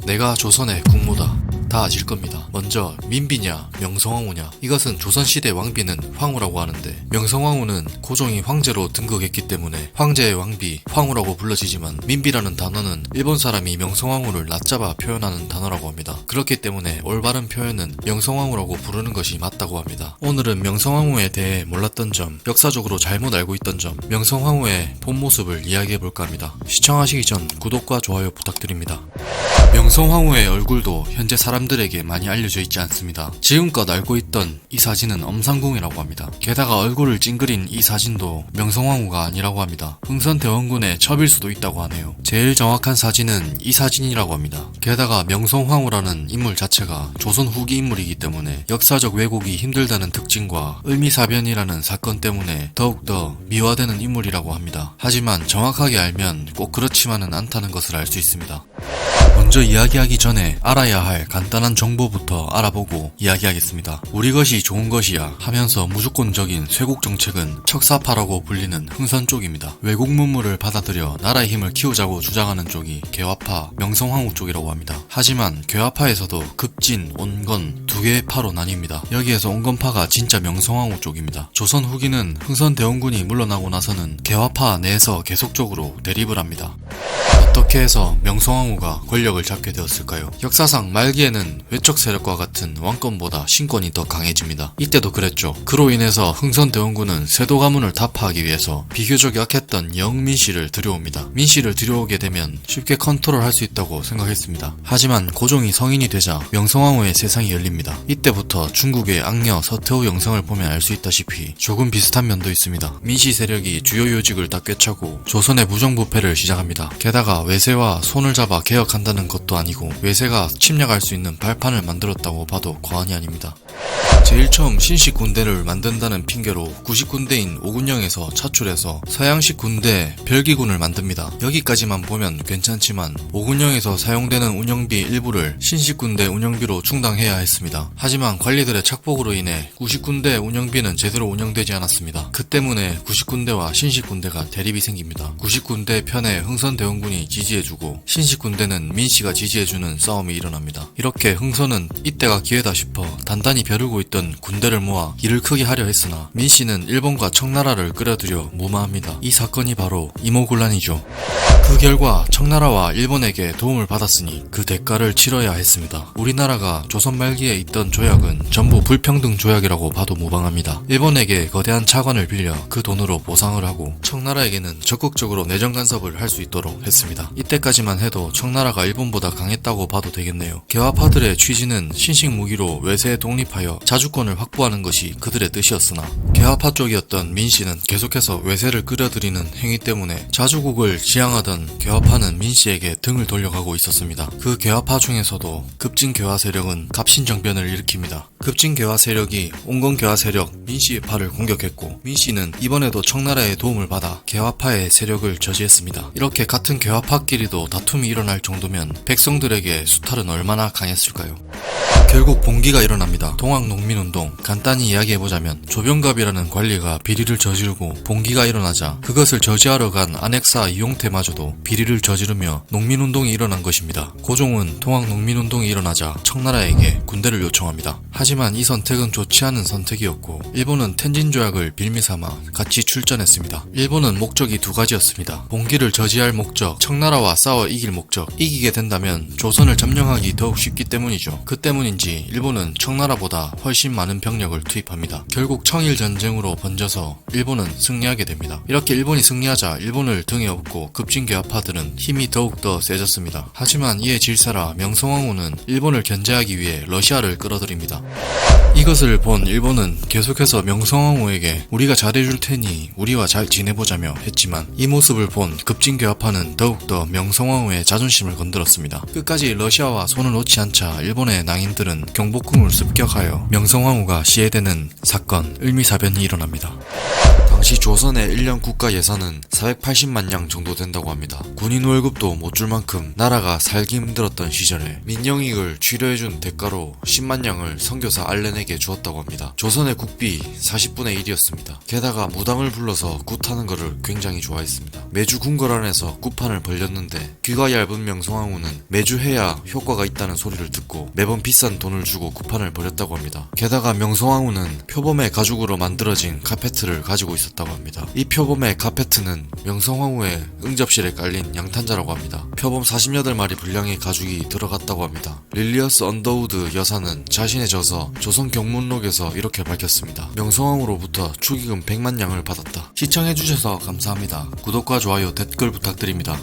내가 조선의 국모다. 다 아실 겁니다. 먼저 민비냐 명성황후냐, 이것은 조선시대 왕비는 황후라고 하는데, 명성황후는 고종이 황제로 등극했기 때문에 황제의 왕비 황후라고 불러지지만, 민비라는 단어는 일본 사람이 명성황후를 낮잡아 표현하는 단어라고 합니다. 그렇기 때문에 올바른 표현은 명성황후라고 부르는 것이 맞다고 합니다. 오늘은 명성황후에 대해 몰랐던 점, 역사적으로 잘못 알고 있던 점, 명성황후의 본 모습을 이야기해볼까 합니다. 시청하시기 전 구독과 좋아요 부탁드립니다. 명성황후의 얼굴도 현재 사람들에게 많이 알려져 있지 않습니다. 지금껏 알고 있던 이 사진은 엄상궁이라고 합니다. 게다가 얼굴을 찡그린 이 사진도 명성황후가 아니라고 합니다. 흥선대원군의 첩일 수도 있다고 하네요. 제일 정확한 사진은 이 사진이라고 합니다. 게다가 명성황후라는 인물 자체가 조선 후기 인물이기 때문에 역사적 왜곡이 힘들다는 특징과 을미사변이라는 사건 때문에 더욱더 미화되는 인물이라고 합니다. 하지만 정확하게 알면 꼭 그렇지만은 않다는 것을 알 수 있습니다. 먼저 이야기하기 전에 알아야 할 간단한 정보부터 알아보고 이야기하겠습니다. 우리 것이 좋은 것이야 하면서 무조건적인 쇄국 정책은 척사파라고 불리는 흥선 쪽입니다. 외국 문물을 받아들여 나라의 힘을 키우자고 주장하는 쪽이 개화파, 명성황후 쪽이라고 합니다. 하지만 개화파에서도 급진, 온건 두 개의 파로 나뉩니다. 여기에서 온건파가 진짜 명성황후 쪽입니다. 조선 후기는 흥선대원군이 물러나고 나서는 개화파 내에서 계속적으로 대립을 합니다. 어떻게 해서 명성황후가 권력을 잡게 되었을까요? 역사상 말기에는 외척 세력과 같은 왕권보다 신권이 더 강해집니다. 이때도 그랬죠. 그로 인해서 흥선대원군은 세도 가문을 타파하기 위해서 비교적 약했던 영민씨를 들여옵니다. 민씨를 들여오게 되면 쉽게 컨트롤할 수 있다고 생각했습니다. 하지만 고종이 성인이 되자 명성황후의 세상이 열립니다. 이때부터 중국의 악녀 서태후 영상을 보면 알 수 있다시피 조금 비슷한 면도 있습니다. 민씨 세력이 주요 요직을 다 꿰차고 조선의 무정부패를 시작합니다. 게다가 외세와 손을 잡아 개혁한다는 것도 아니고 외세가 침략할 수 있는 발판을 만들었다고 봐도 과언이 아닙니다. 제일 처음 신식 군대를 만든다는 핑계로 구식 군대인 오군영에서 차출해서 서양식 군대 별기군을 만듭니다. 여기까지만 보면 괜찮지만 오군영에서 사용되는 운영비 일부를 신식 군대 운영비로 충당해야 했습니다. 하지만 관리들의 착복으로 인해 구식 군대 운영비는 제대로 운영되지 않았습니다. 그 때문에 구식 군대와 신식 군대가 대립이 생깁니다. 구식 군대 편에 흥선대원군이 지지해주고 신식 군대는 민씨가 지지해주는 싸움이 일어납니다. 이렇게 흥선은 이때가 기회다 싶어 단단히 벼르고 있던 군대를 모아 일을 크게 하려 했으나 민씨는 일본과 청나라를 끌어들여 무마합니다. 이 사건이 바로 이모군란이죠. 그 결과 청나라와 일본에게 도움을 받았으니 그 대가를 치러야 했습니다. 우리나라가 조선 말기에 있던 조약은 전부 불평등 조약이라고 봐도 무방합니다. 일본에게 거대한 차관을 빌려 그 돈으로 보상을 하고 청나라에게는 적극적으로 내정 간섭을 할 수 있도록 했습니다. 이때까지만 해도 청나라가 일본보다 강했다고 봐도 되겠네요. 개화파들의 취지는 신식 무기로 외세에 독립하여 자주권을 확보하는 것이 그들의 뜻이었으나 개화파 쪽이었던 민씨는 계속해서 외세를 끌어들이는 행위 때문에 자주국을 지향하던 개화파는 민씨에게 등을 돌려가고 있었습니다. 그 개화파 중에서도 급진개화 세력은 갑신정변을 일으킵니다. 급진개화 세력이 온건개화 세력 민씨의 파를 공격했고, 민씨는 이번에도 청나라의 도움을 받아 개화파의 세력을 저지했습니다. 이렇게 같은 개화파끼리도 다툼이 일어날 정도면 백성들에게 수탈은 얼마나 강했을까요? 결국 봉기가 일어납니다. 동학농민운동, 간단히 이야기해보자면 조병갑이라는 관리가 비리를 저지르고 봉기가 일어나자 그것을 저지하러 간 안핵사 이용태마저도 비리를 저지르며 농민운동이 일어난 것입니다. 고종은 동학농민운동이 일어나자 청나라에게 군대를 요청합니다. 하지만 이 선택은 좋지 않은 선택이었고, 일본은 텐진조약을 빌미삼아 같이 출전했습니다. 일본은 목적이 두 가지였습니다. 봉기를 저지할 목적, 청나라와 싸워 이길 목적. 이기게 된다면 조선을 점령하기 더욱 쉽기 때문이죠. 그 때문인지 일본은 청나라보다 훨씬 많은 병력을 투입합니다. 결국 청일전쟁으로 번져서 일본은 승리하게 됩니다. 이렇게 일본이 승리하자 일본을 등에 업고 급진개화파들은 힘이 더욱더 세졌습니다. 하지만 이에 질세라 명성황후는 일본을 견제하기 위해 러시아를 끌어들입니다. 이것을 본 일본은 계속해서 명성황후에게 우리가 잘해줄 테니 우리와 잘 지내보자며 했지만, 이 모습을 본 급진개화파는 더욱더 명성황후의 자존심을 건드렸습니다. 끝까지 러시아와 손을 놓지 않자 일본의 낭인들은 경복궁을 습격하여 명성황후가 시해되는 사건, 을미사변이 일어납니다. 당시 조선의 1년 국가 예산은 480만 냥 정도 된다고 합니다. 군인 월급도 못 줄 만큼 나라가 살기 힘들었던 시절에 민영익을 치료해준 대가로 10만 냥을 선교사 알렌에게 주었다고 합니다. 조선의 국비 40분의 1이었습니다. 게다가 무당을 불러서 굿하는 거를 굉장히 좋아했습니다. 매주 궁궐 안에서 굿판을 벌렸는데 귀가 얇은 명성황후는 매주 해야 효과가 있다는 소리를 듣고 매번 비싼 돈을 주고 굿판을 벌였다고 합니다. 게다가 명성황후는 표범의 가죽으로 만들어진 카페트를 가지고 있었다고 합니다. 이 표범의 카페트는 명성황후의 응접실에 깔린 양탄자라고 합니다. 표범 48마리 분량의 가죽이 들어갔다고 합니다. 릴리어스 언더우드 여사는 자신의 저서 조선 경문록에서 이렇게 밝혔습니다. 명성황후로부터 축의금 100만 냥을 받았다. 시청해주셔서 감사합니다. 구독과 좋아요, 댓글 부탁드립니다.